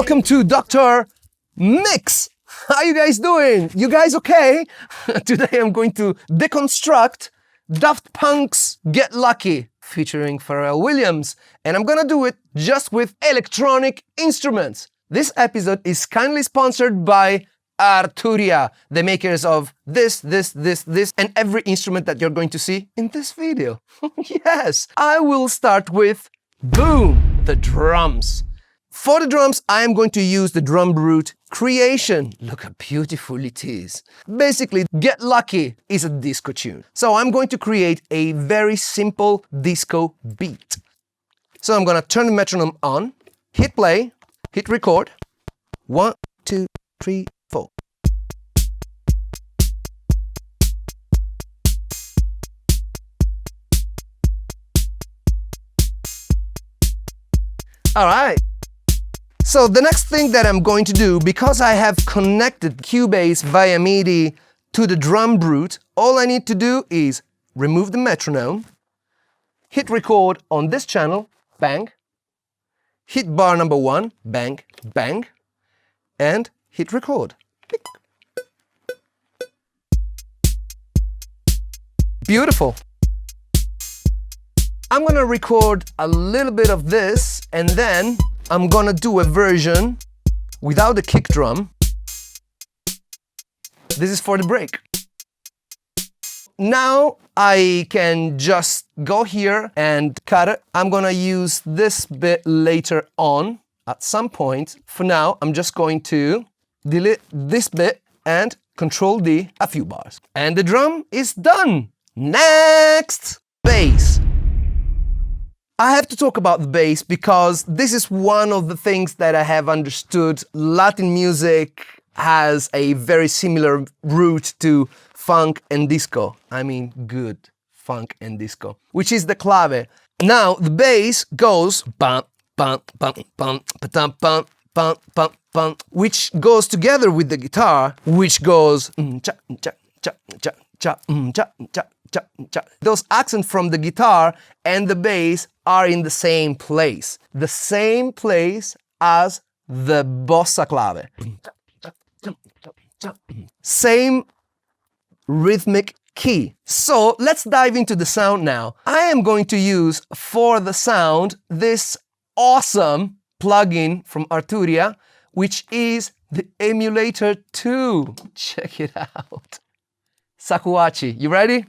welcome to Dr. Mix. How you guys doing? You guys okay? Today I'm going to deconstruct Daft Punk's Get Lucky, featuring Pharrell Williams, and I'm gonna do it just with electronic instruments. This episode is kindly sponsored by Arturia, the makers of this, and every instrument that you're going to see in this video. Yes, I will start with, boom, the drums. For the drums, I am going to use the drum root Creation. Look how beautiful it is. Basically, Get Lucky is a disco tune. So I'm going to create a very simple disco beat. So I'm gonna turn the metronome on, hit play, hit record. 1, 2, 3, 4. All right. So the next thing that I'm going to do, because I have connected Cubase via MIDI to the drum root, all I need to do is remove the metronome, hit record on this channel, bang, hit bar number 1, bang, bang, and hit record. Beautiful. I'm gonna record a little bit of this, and then I'm gonna do a version without the kick drum. This is for the break. Now I can just go here and cut it. I'm gonna use this bit later on at some point. For now, I'm just going to delete this bit and Control D a few bars. And the drum is done. Next, bass. I have to talk about the bass because this is one of the things that I have understood. Latin music has a very similar root to funk and disco. I mean, good funk and disco, which is the clave. Now, the bass goes bum, bum, bum, bum, bum, bum, bum, bum, bum, which goes together with the guitar, which goes cha, cha, cha, cha, cha, cha, cha. Those accents from the guitar and the bass are in the same place as the bossa clave. Same rhythmic key. So let's dive into the sound now. I am going to use for the sound this awesome plugin from Arturia, which is the Emulator 2. Check it out. Sakuachi, you ready?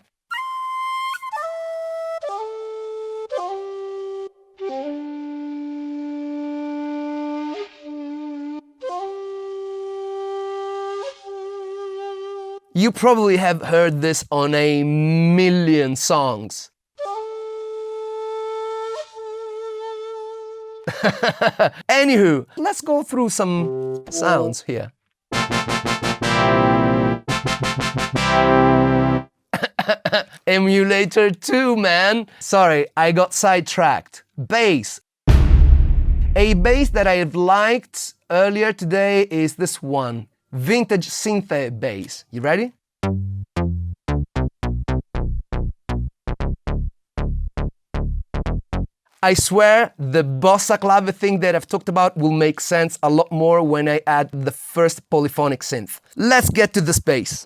You probably have heard this on a million songs. Anywho, let's go through some sounds here. Emulator 2, man. Sorry, I got sidetracked. Bass. A bass that I've liked earlier today is this one. Vintage synth bass. You ready? I swear the bossa clave thing that I've talked about will make sense a lot more when I add the first polyphonic synth. Let's get to the bass.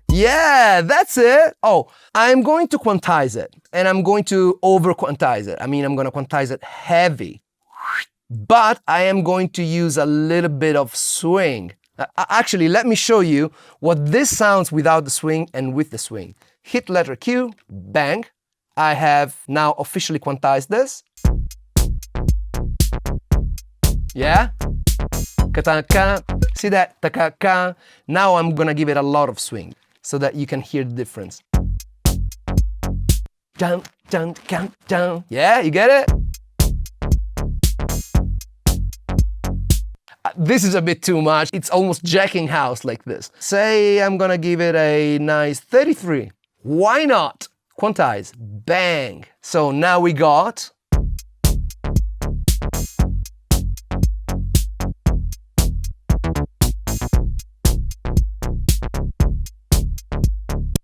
Yeah, that's it. Oh, I'm going to quantize it, and I'm going to over quantize it. I mean, I'm going to quantize it heavy, but I am going to use a little bit of swing. Actually, let me show you what this sounds without the swing and with the swing. Hit letter Q, bang. I have now officially quantized this. Yeah? See that? Now I'm gonna give it a lot of swing so that you can hear the difference. Yeah, you get it? This is a bit too much. It's almost jacking house like this. Say I'm gonna give it a nice 33. Why not? Quantize, bang. So now we got.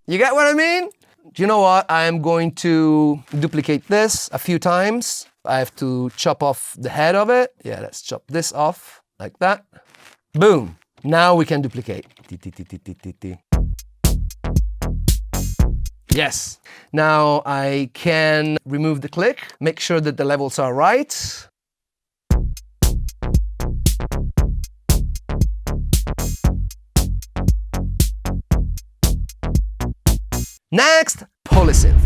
You get what I mean? Do you know what? I am going to duplicate this a few times. I have to chop off the head of it. Yeah, let's chop this off like that. Boom. Now we can duplicate. Yes. Now I can remove the click, make sure that the levels are right. Next, polysynth.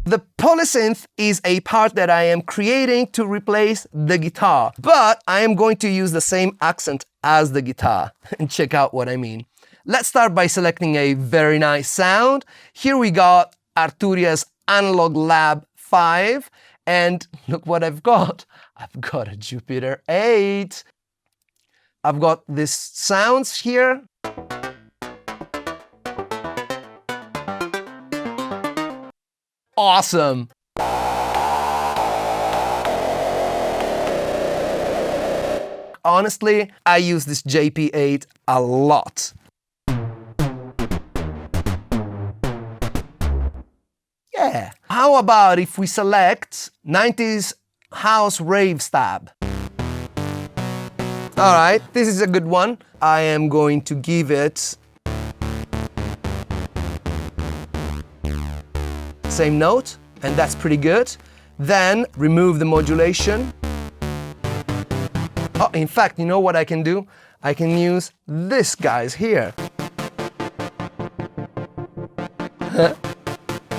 The polysynth is a part that I am creating to replace the guitar, but I am going to use the same accent as the guitar. And check out what I mean. Let's start by selecting a very nice sound. Here we got Arturia's Analog Lab 5, and look what I've got. I've got a Jupiter 8. I've got these sounds here. Awesome. Honestly, I use this JP8 a lot. Yeah. How about if we select 90s House Rave Stab? All right, this is a good one. I am going to give it same note, and that's pretty good. Then remove the modulation. Oh, in fact, you know what I can do? I can use this guys here.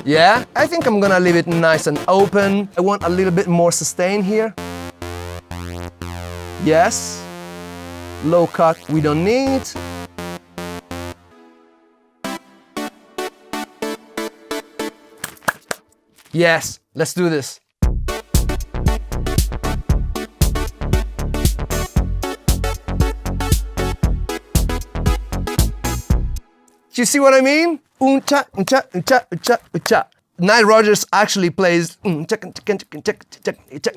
Yeah, I think I'm gonna leave it nice and open. I want a little bit more sustain here. Yes. Low cut we don't need. Yes, let's do this. Do you see what I mean? Uncha, uncha, uncha, uncha, uncha. Nile Rodgers actually plays,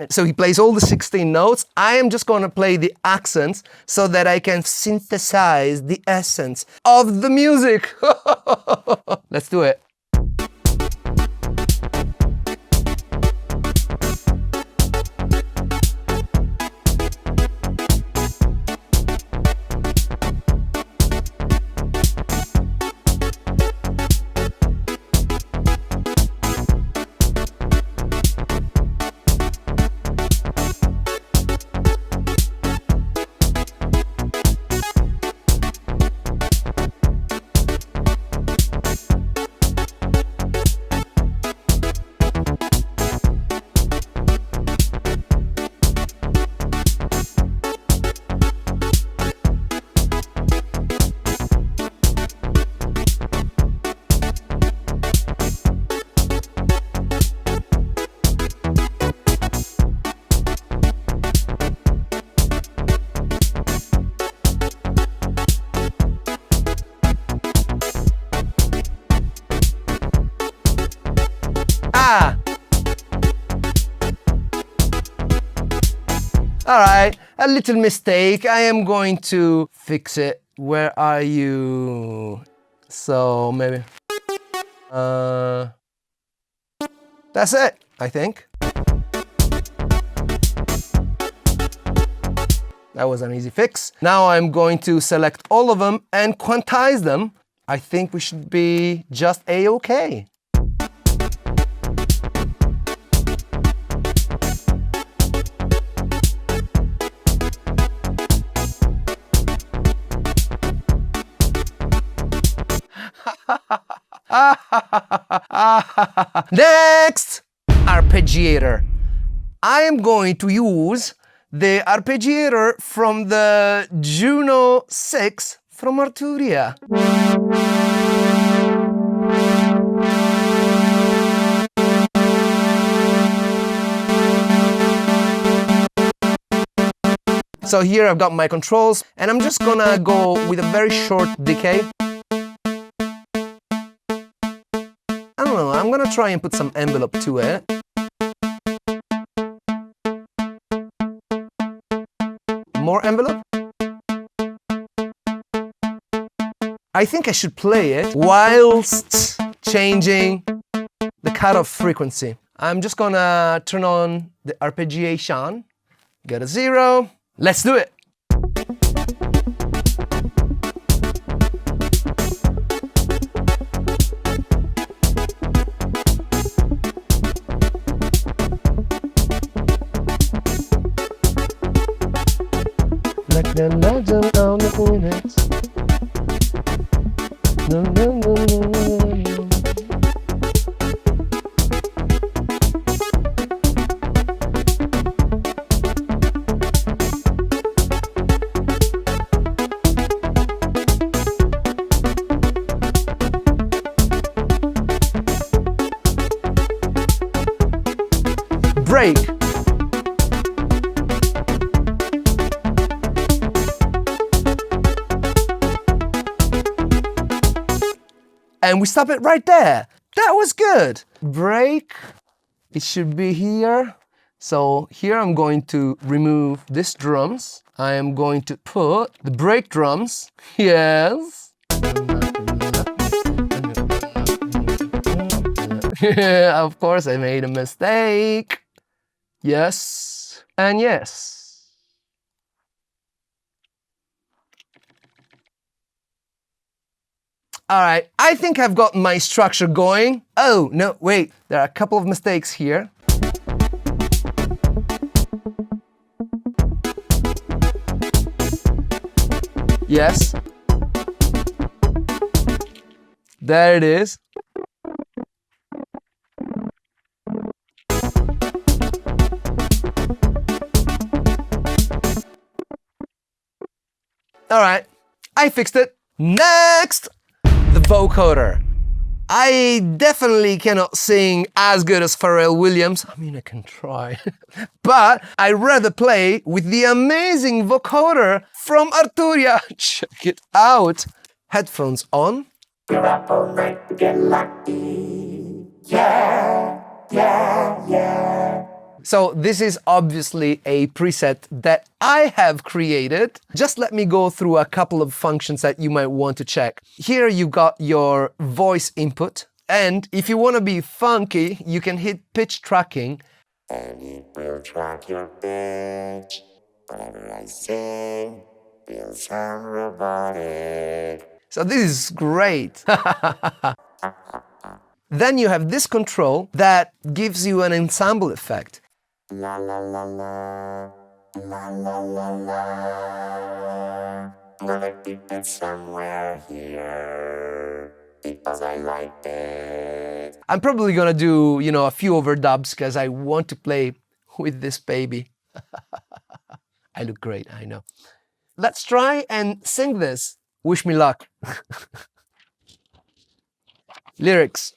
so he plays all the 16 notes. I am just going to play the accents so that I can synthesize the essence of the music. Let's do it. All right, a little mistake. I am going to fix it. Where are you? So maybe. That's it, I think. That was an easy fix. Now I'm going to select all of them and quantize them. I think we should be just A-okay. Next! Arpeggiator. I am going to use the Arpeggiator from the Juno 6 from Arturia. So here I've got my controls, and I'm just gonna go with a very short decay. I don't know, I'm gonna try and put some envelope to it. More envelope. I think I should play it whilst changing the cutoff frequency. I'm just gonna turn on the arpeggiation, get a 0. Let's do it! Like the legend on the phoenix. No, no, no, no, no, no. Break. And we stop it right there. That was good. Break. It should be here. So here I'm going to remove these drums. I am going to put the break drums. Yes. Yeah, of course I made a mistake. Yes. And yes. All right, I think I've got my structure going. Oh, no, wait, there are a couple of mistakes here. Yes. There it is. All right, I fixed it. Next! The vocoder. I definitely cannot sing as good as Pharrell Williams. I mean, I can try. But I'd rather play with the amazing vocoder from Arturia. Check it out. Headphones on. You're up all night to get lucky. Yeah, yeah, yeah. So this is obviously a preset that I have created. Just let me go through a couple of functions that you might want to check. Here you've got your voice input, and if you want to be funky, you can hit pitch tracking. And it will track your pitch. Whenever I sing, it'll sound robotic. So this is great. Then you have this control that gives you an ensemble effect. La la la la, la la la la. I'm gonna keep it somewhere here because I like it. I'm probably gonna do, a few overdubs because I want to play with this baby. I look great, I know. Let's try and sing this. Wish me luck. Lyrics.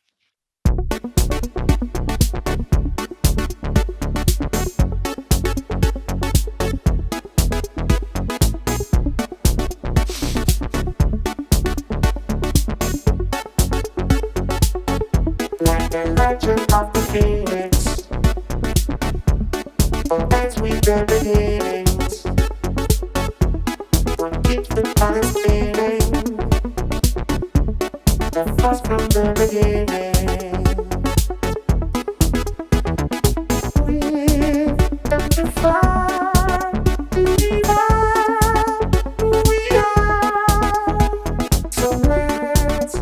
Like the legend of the phoenix, sometimes we the beginnings. What keeps the planet spinning? The force from the beginning. We've come too far to give up who we are. So let's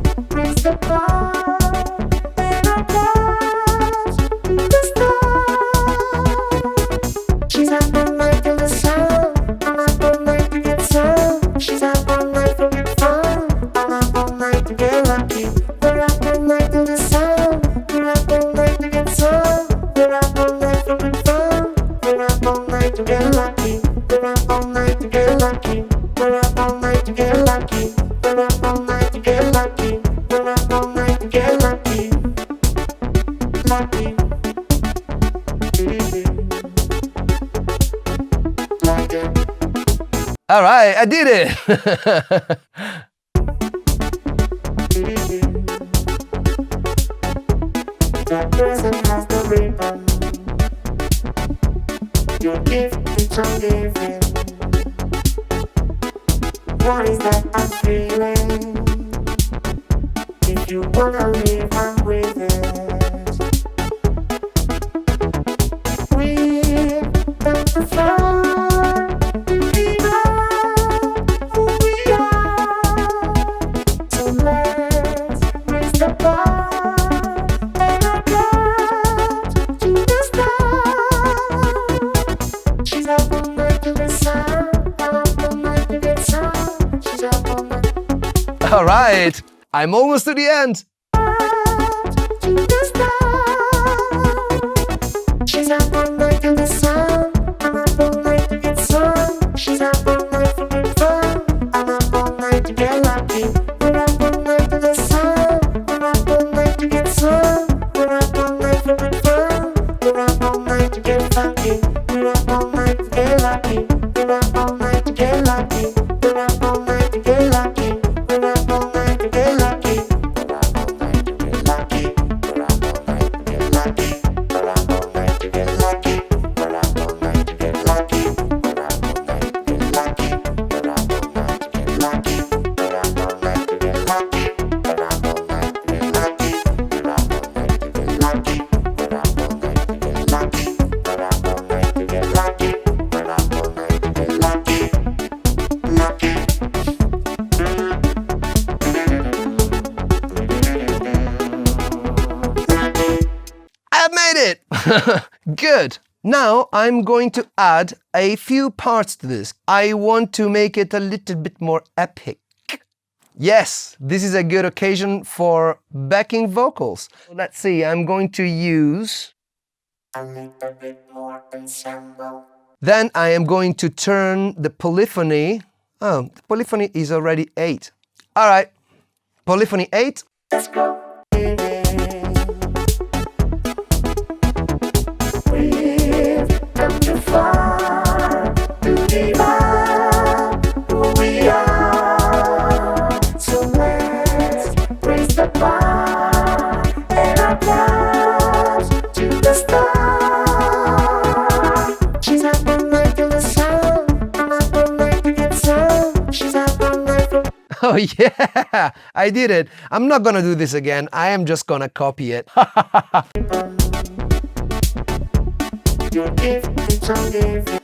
night to get lucky. We're up all night to get lucky. We're up all night to get lucky. We're up all night to get lucky. We're up all night to get lucky. Lucky. Like it. All right, I did it. That person has the ribbon. Your gift is ungiven. What is that I'm feeling? If you wanna live, I'm with it. We've done the fun. We are who we are. So let's raise the bar. And our blood to the stars. She's up all night to the sun. I'm up all night to get some. She's up all night. All right, I'm almost to the end. To the stars. She's up all night to the sun. I'm up all night to get some. She's up all night for good fun. I'm up all night to get lucky. We're up all night to the sun. We're up all night to get some. We're up all night for good fun. We're up all night to get funky. We're up all night to get lucky. We're up all night to get lucky. We're up all night to get lucky. We're up all night to get lucky. We're up all night to get lucky. We're up all night to get lucky. We're up all night to get lucky. We're up all night to get lucky. We're up all night to get lucky. We're up all night to get lucky. We're up all night to get lucky. We're up all night to get lucky. We're up all night to get lucky. We're up all night to get lucky. We're up all night to get lucky. We're up all night to get lucky. Lucky. I made it! Good. Now I'm going to add a few parts to this. I want to make it a little bit more epic. Yes, this is a good occasion for backing vocals. Let's see, I'm going to use... A little bit more ensemble. Then I am going to turn the polyphony... Oh, the polyphony is already 8. All right, polyphony 8. Let's go. We've come too far to give up who we are. So let's raise the bar and our glass to the stars. She's up all night to the sun. I'm up all night to get some. She's up all night for... Oh yeah, I did it. I'm not gonna do this again. I am just gonna copy it. Your gift is ungiven.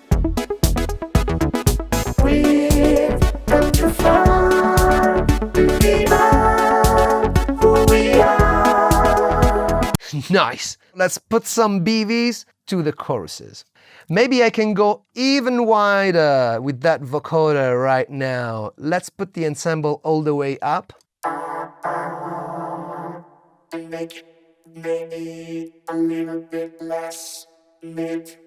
We've come too far to give up who we are. Nice. Let's put some BVs to the choruses. Maybe I can go even wider with that vocoder right now. Let's put the ensemble all the way up. And make it maybe a little bit less mid.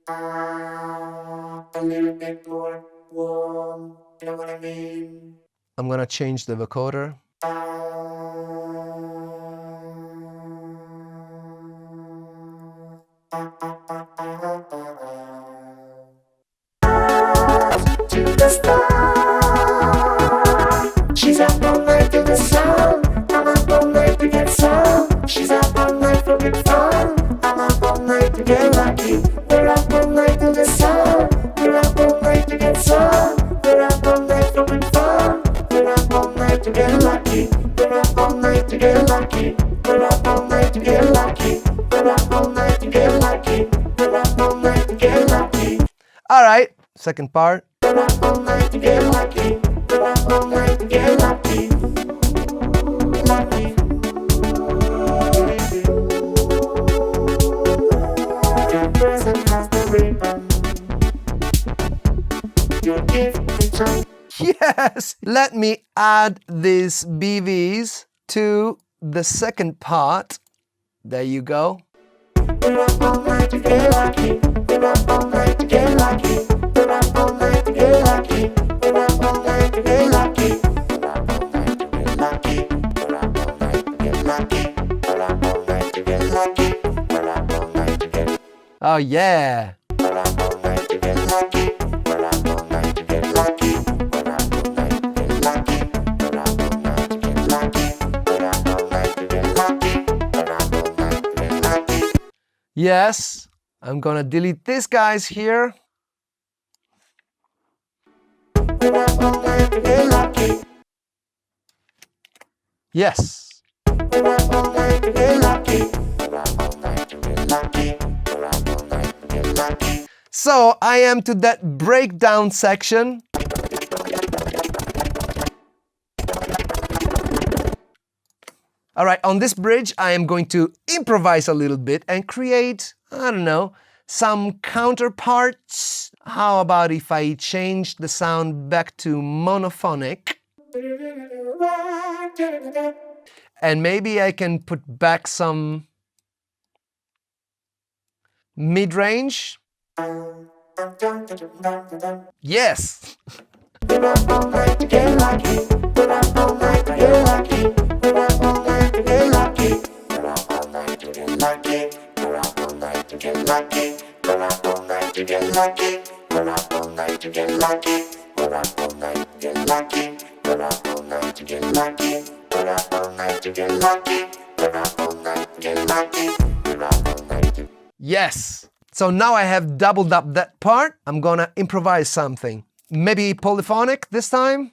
A little bit more warm. You know what I mean? I'm gonna change the vocoder. To the stars. She's up all night to the sun. I'm up all night to get some. She's up all night for good fun. I'm up all night to get lucky. We're up all night to the sun. We're up all night to get some. We're up all night for good fun. We're up all night to get lucky. We're up all night to get lucky. We're up all night to get lucky. We're up all night to get lucky. We're up all night to get lucky. All right, second part. We're up all night to get lucky. We're up all night to get lucky. Lucky. Your present has the ribbon. Your gift is on. Yes! Let me add these BVs to the second part. There you go. We're up all night to get lucky. We're up all night to get lucky. yeah. Yes, I'm gonna delete these guys here. Yes. So I am to that breakdown section. All right, on this bridge, I am going to improvise a little bit and create, I don't know, some counterparts. How about if I change the sound back to monophonic? And maybe I can put back some mid-range. Yes! Yes! So now I have doubled up that part. I'm gonna improvise something. Maybe polyphonic this time?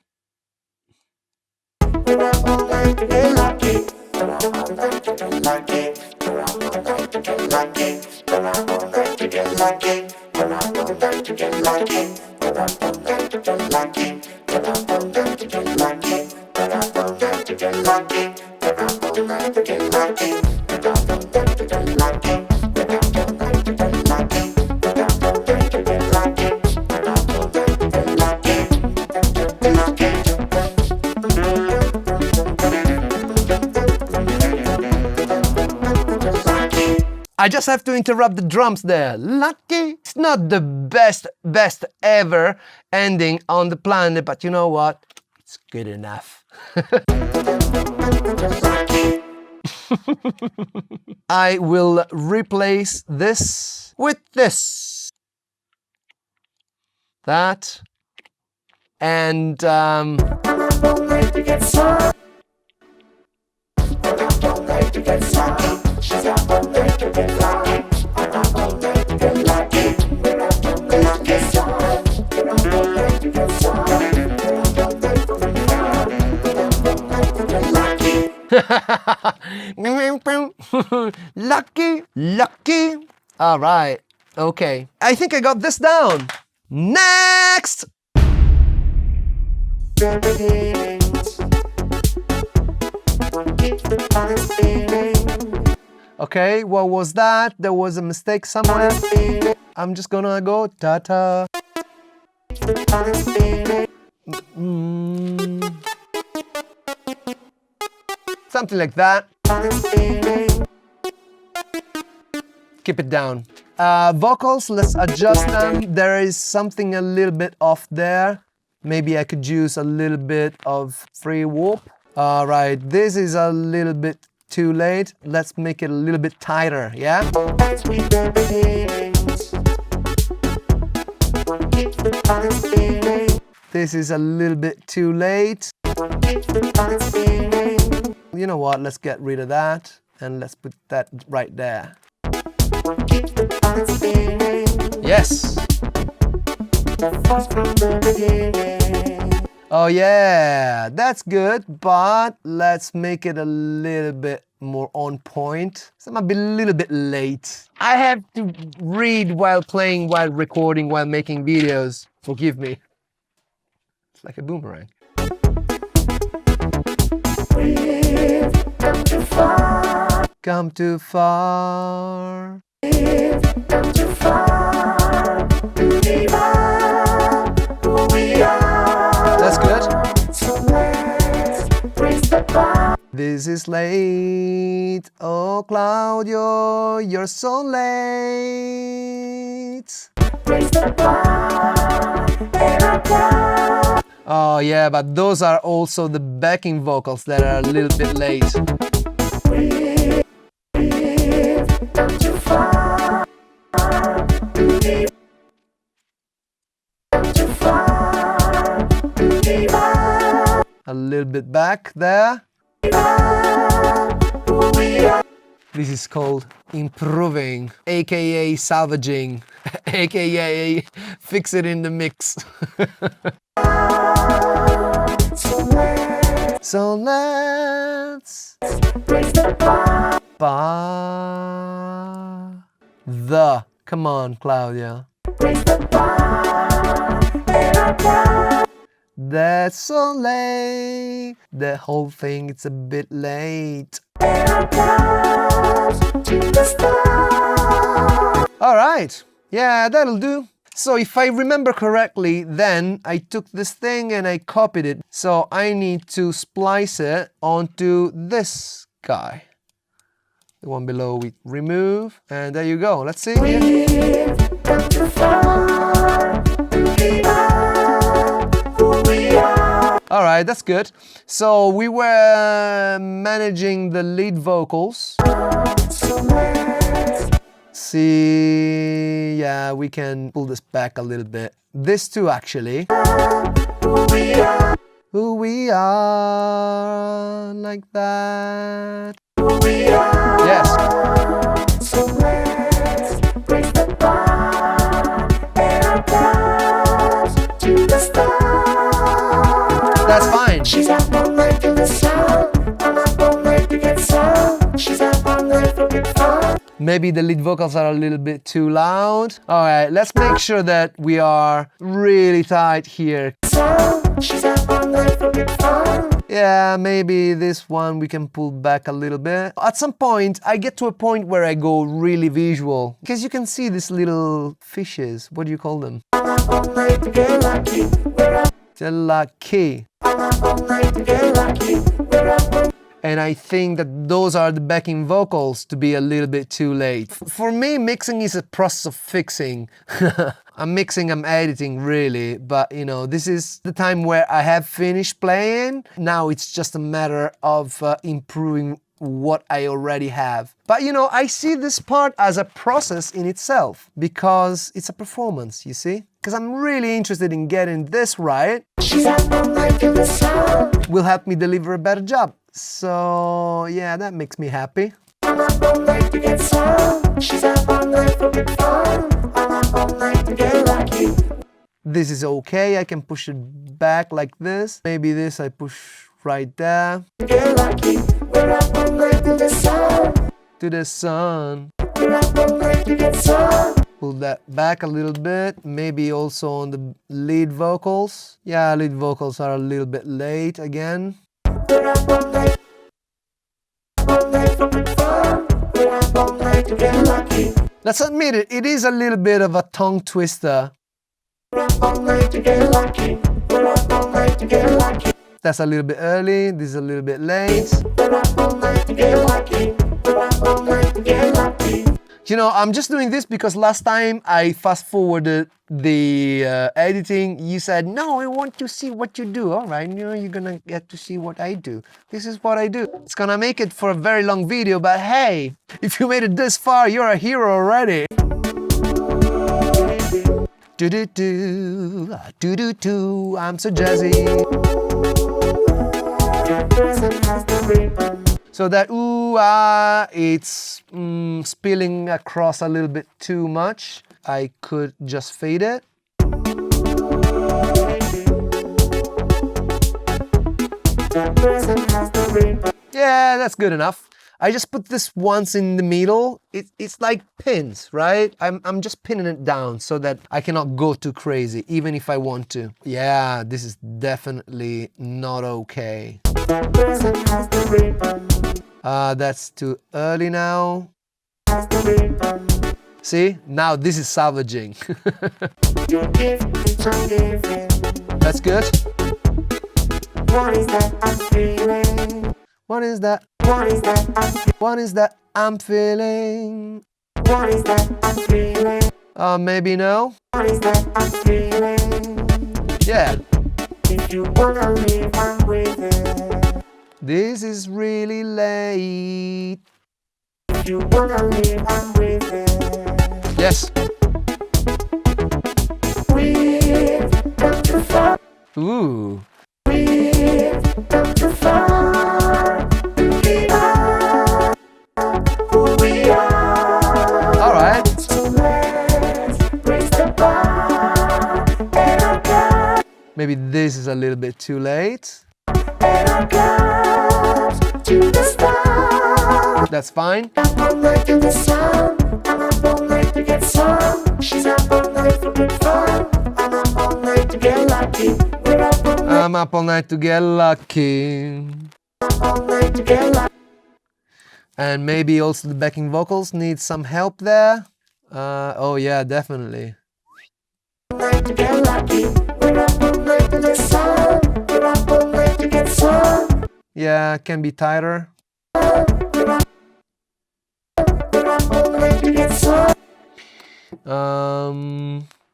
I just have to interrupt the drums there. Lucky. It's not the best ever ending on the planet, but you know what? It's good enough. I will replace this with this. That. And lucky, lucky. All right, okay. I think I got this down. Next. Okay, what was that? There was a mistake somewhere. I'm just gonna go ta-ta. Something like that. Keep it down. Vocals, let's adjust them. There is something a little bit off there. Maybe I could use a little bit of free whoop. All right, this is a little bit too late. Let's make it a little bit tighter, yeah? This is a little bit too late. You know what? Let's get rid of that and let's put that right there. Yes. Oh yeah, that's good, but let's make it a little bit more on point. So I might be a little bit late. I have to read while playing, while recording, while making videos. Forgive me. It's like a boomerang. We've come too far. Come too far. We've come too far to give up who we are. That's good. So let's raise the bar. This is late. Oh, Claudio, you're so late. Raise the bar and applause. Oh yeah, but those are also the backing vocals that are a little bit late. We've come too far. A little bit back there. This is called improving, aka salvaging, aka fix it in the mix. So let's raise the bar. Come on, Claudia. Raise the bar. That's so late. The whole thing, it's a bit late. All right. Yeah, that'll do. So if I remember correctly, then I took this thing and I copied it. So I need to splice it onto this guy. The one below we remove. And there you go. Let's see. All right, that's good. So we were managing the lead vocals. See, yeah, we can pull this back a little bit. This too, actually. Who we are, like that. Yes. So let's raise the bar and our glass to the stars. That's fine. She's up all night to the sun. I'm up all night to get some. She's up all night for big fun. Maybe the lead vocals are a little bit too loud. All right, let's make sure that we are really tight here. So, she's up all night for big fun. Yeah, maybe this one we can pull back a little bit. At some point, I get to a point where I go really visual. Because you can see these little fishes. What do you call them? I'm up all night to get lucky. We're up. Get lucky. I'm up all night to get lucky. We're up. And I think that those are the backing vocals to be a little bit too late. For me, mixing is a process of fixing. I'm mixing, I'm editing really, but you know, this is the time where I have finished playing. Now it's just a matter of improving what I already have. But you know, I see this part as a process in itself because it's a performance, you see? Because I'm really interested in getting this right. She's up all night to the sun. Will help me deliver a better job. So yeah, that makes me happy. I'm up all night to get some. She's up all night for big fun. I'm up all night to get lucky. This is okay, I can push it back like this. Maybe this I push right there. Get lucky. We're up all night to the sun. To the sun. We're up all night to get some. Pull that back a little bit. Maybe also on the lead vocals. Yeah, lead vocals are a little bit late again. We're up all night. All night for big fun. We're up all night to get lucky. Let's admit it, it is a little bit of a tongue twister. We're up all night to get lucky. We're up all night to get lucky. That's a little bit early, this is a little bit late. We're up all night to get lucky. We're up all night to get lucky. You know, I'm just doing this because last time I fast forwarded the editing, you said, no, I want to see what you do. All right, you know, you're gonna get to see what I do. This is what I do. It's gonna make it for a very long video, but hey, if you made it this far, you're a hero already. Do-do-do, do-do-do, I'm so jazzy. So that ooh, it's spilling across a little bit too much. I could just fade it. Yeah, that's good enough. I just put this once in the middle. It's like pins, right? I'm just pinning it down so that I cannot go too crazy, even if I want to. Yeah, this is definitely not okay. That's too early now. See, now this is salvaging. That's good. What is that I'm feeling? What is that? What is that? What is that I'm feeling? What is that I'm feeling? Maybe no. What is that I'm feeling? Yeah. If you wanna leave, I'm with it. This is really late. If you wanna leave, I'm with it. Yes. We've come too far. Ooh. We've come too far. We are who we are. All right. So let's raise the bar and our God. Maybe this is a little bit too late. And our God to the stars. That's fine. Up all night in the sun. I'm up all night to get some. She's up all night for good fun. I'm up all night to get lucky. We're up all night. I'm up all night to get lucky. Up all night to get lucky. And maybe also the backing vocals need some help there. Oh yeah, definitely. All night to get lucky. We're up all night to the sun. We're up all night to get some. Yeah, can be tighter. We're up all night to get some.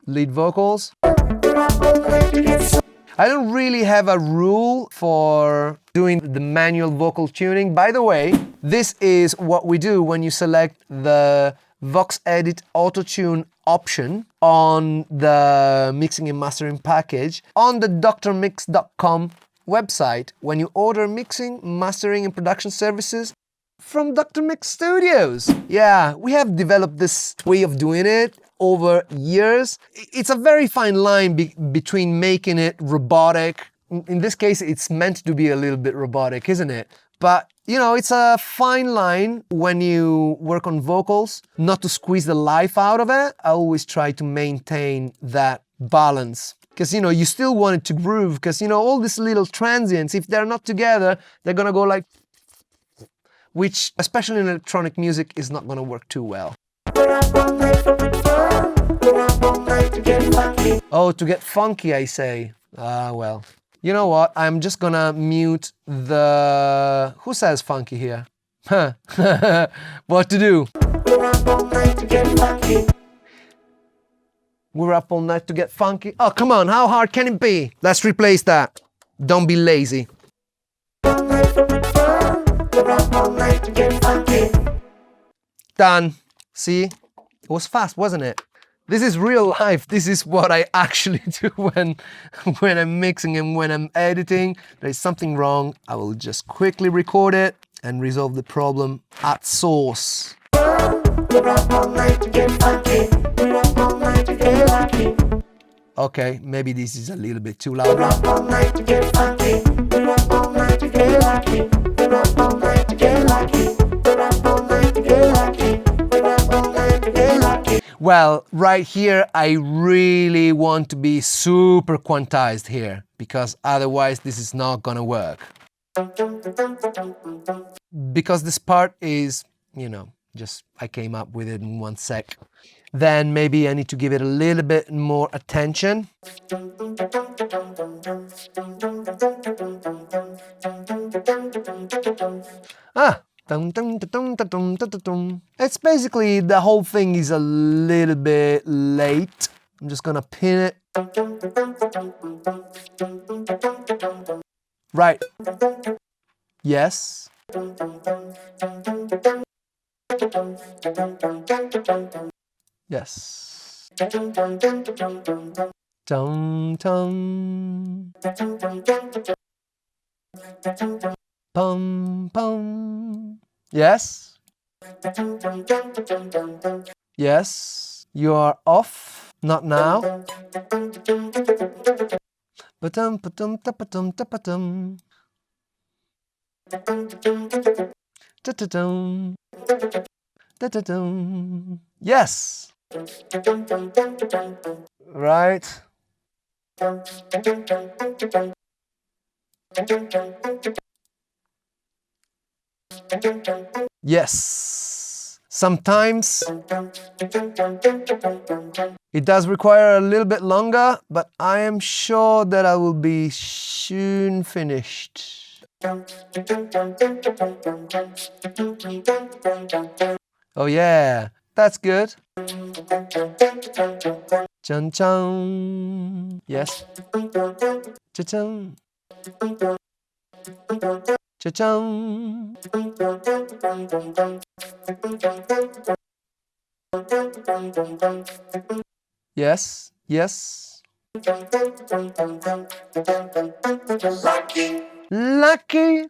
Lead vocals. We're up all night to get some. I don't really have a rule for doing the manual vocal tuning. By the way, this is what we do when you select the Vox Edit Auto Tune option on the mixing and mastering package on the drmix.com website. When you order mixing, mastering and production services from Dr. Mix Studios. Yeah, we have developed this way of doing it over years. It's a very fine line between making it robotic. In this case, it's meant to be a little bit robotic, isn't it? But, you know, it's a fine line when you work on vocals, not to squeeze the life out of it. I always try to maintain that balance. Because, you know, you still want it to groove, because, you know, all these little transients, if they're not together, they're gonna go like, which, especially in electronic music, is not gonna work too well. We're up all night for good fun. We're up all night to get lucky. Oh, to get funky, I say. Ah, well. You know what? I'm just gonna mute the... Who says funky here? Huh. What to do? We're up all night to get lucky. We're up all night to get funky. Oh, come on. How hard can it be? Let's replace that. Don't be lazy. All night for good fun. We're up all night to get funky. Done. See? It was fast, wasn't it? This is real life. This is what I actually do when I'm mixing and when I'm editing. There's something wrong. I will just quickly record it and resolve the problem at source. We're up all night to get funky. We're up all night to get lucky. Okay, maybe this is a little bit too We're loud. up all night to get funky. We're up all night to get lucky. We're up all night to get lucky. We're up all night to get lucky. We're up all night to get lucky. Well, right here, I really want to be super quantized here, because otherwise this is not gonna work. Because this part is, you know, just I came up with it in 1 sec. Then maybe I need to give it a little bit more attention. Ah, it's basically the whole thing is a little bit late. I'm just gonna pin it. Right. Yes. Yes. Dum dum. Pum pum. Yes. Yes. You are off. Not now. Ba-dum ba-dum da-ba-dum da-ba-dum. Da-da-dum. Da-da-dum. Yes. Right. Yes. Sometimes it does require a little bit longer, but I am sure that I will be soon finished. Oh yeah, that's good. Chun chun. Yes. Cha-chun. Cha-chun. Yes, yes. lucky.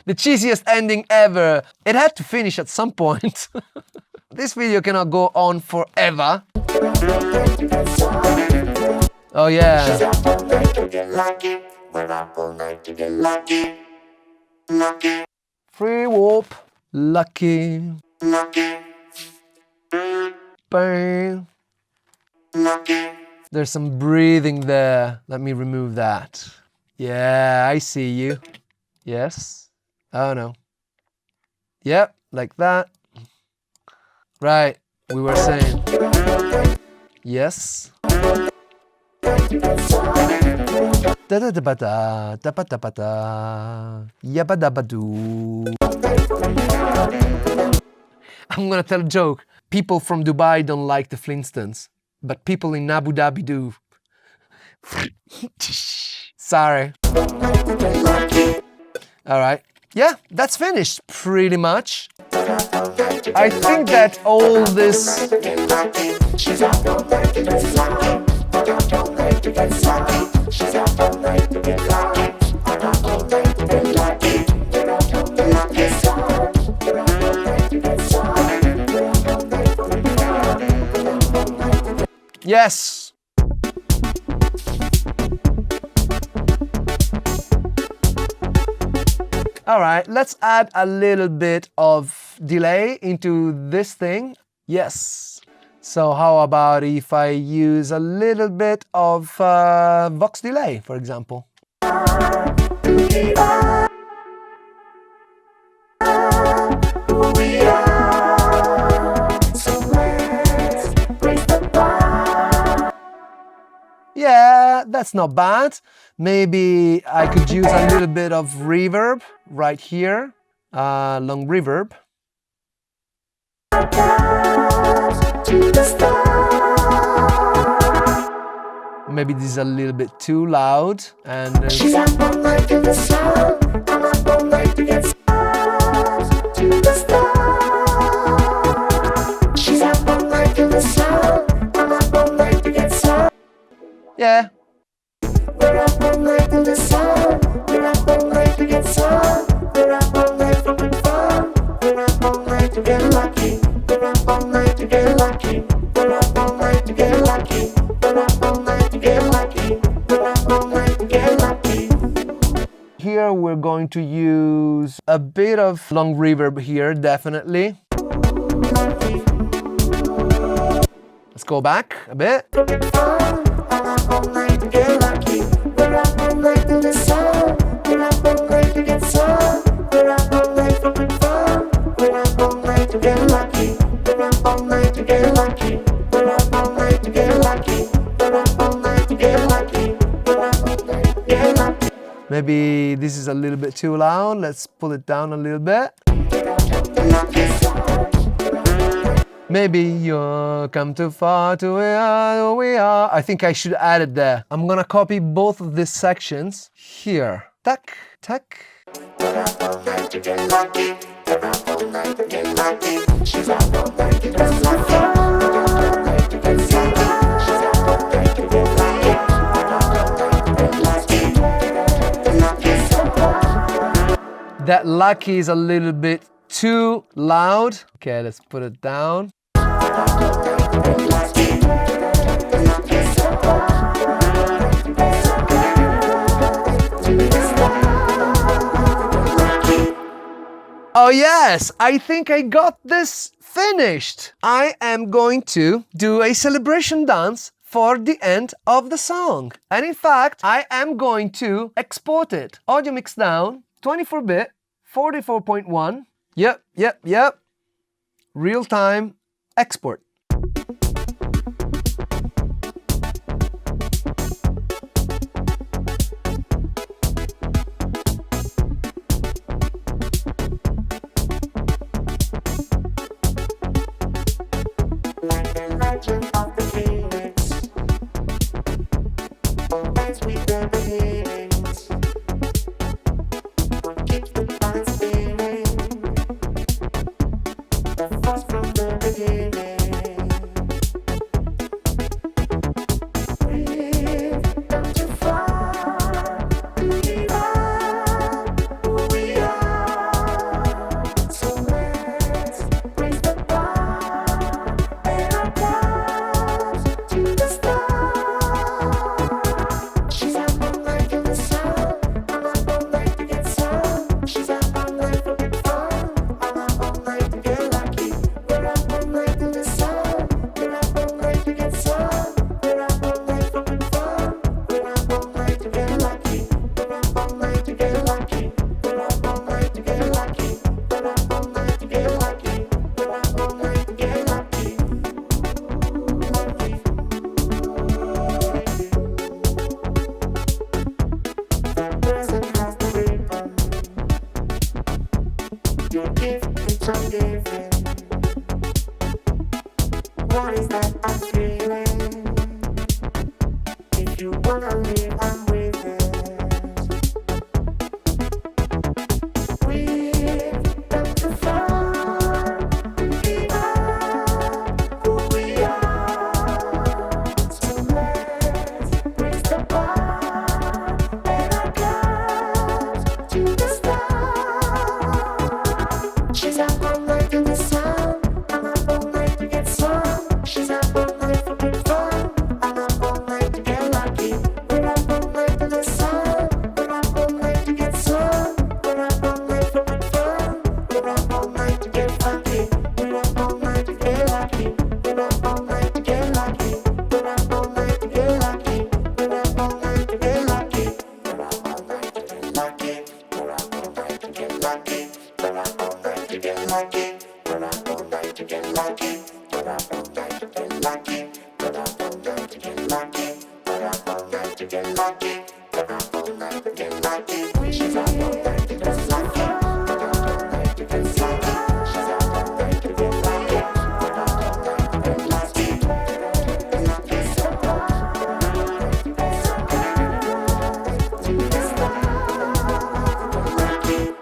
The cheesiest ending ever. It had to finish at some point. This video cannot go on forever. Oh yeah. She's up all night to get lucky. We're up all night to get lucky. Lucky. Free warp. Lucky. Lucky. Bang. Lucky. There's some breathing there. Let me remove that. Yeah, I see you. Yes. Oh no. Yep, like that. Right, we were saying. Yes. Da da da ba da da ba da ba da yabba da ba doo. I'm gonna tell a joke. People from Dubai don't like the Flintstones, but people in Abu Dhabi do. Sorry. All right. Yeah, that's finished pretty much. I think that all this. She's up all night to get lucky. Up all night to get lucky. She's up all night to get lucky. Up all night to get lucky. Up all night to get lucky. Yes. All right, let's add a little bit of delay into this thing. Yes. So how about if I use a little bit of Vox delay, for example? Yeah, that's not bad. Maybe I could use a little bit of reverb right here, long reverb. Maybe this is a little bit too loud, and she's up all night to the sun. I'm up all night to get to the stars. She's up all night to the sun. I'm up all night to get sun. yeah. We're up all night to the sun. We're up all night to get sun. We're up all night for good fun. We're up all night to get lucky. We're up all night to get lucky. We're up all night to get lucky. We're up all night to get lucky. We're up all night to get lucky. Here we're going to use a bit of long reverb here, definitely. Let's go back a bit. I'm up all night to get lucky. We're up all night to the sun. We're up all night to get sun. We're up all night for good fun. We're up all night to get lucky. We're up all night to get lucky. We're up all night to get lucky. We're up all night to get lucky. We're up all night to get lucky. Maybe this is a little bit too loud. Let's pull it down a little bit. Maybe you come too far to where we are. I think I should add it there. I'm gonna copy both of these sections here. Tack, tack. We're up all night to get lucky. We're up all night to get lucky. She's up all night to get lucky. We're up all night to get lucky. She's up all night to get lucky. We're up all night to get lucky. That lucky is a little bit too loud. Okay, let's put it down. Oh yes, I think I got this finished. I am going to do a celebration dance for the end of the song. And in fact, I am going to export it. Audio mix down, 24-bit, 44.1. Yep. Real time export. Like the legend of the phoenix, always with the beginnings. What keeps the planet spinning? The force from the beginning. to get lucky. We're up all night to get lucky. She's up all night to get lucky. We're up all night to get lucky. She's up all night to get lucky. We're up all night to get lucky. Lucky so lucky.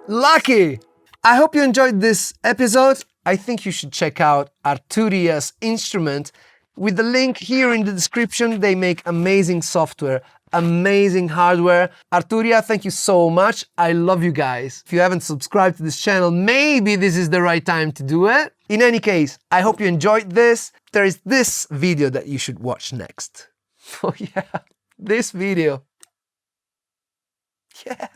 Lucky! I hope you enjoyed this episode. I think you should check out Arturia's instrument. With the link here in the description, they make amazing software, amazing hardware. Arturia, thank you so much. I love you guys. If you haven't subscribed to this channel, maybe this is the right time to do it. In any case, I hope you enjoyed this. There is this video that you should watch next. Oh yeah, this video. Yeah.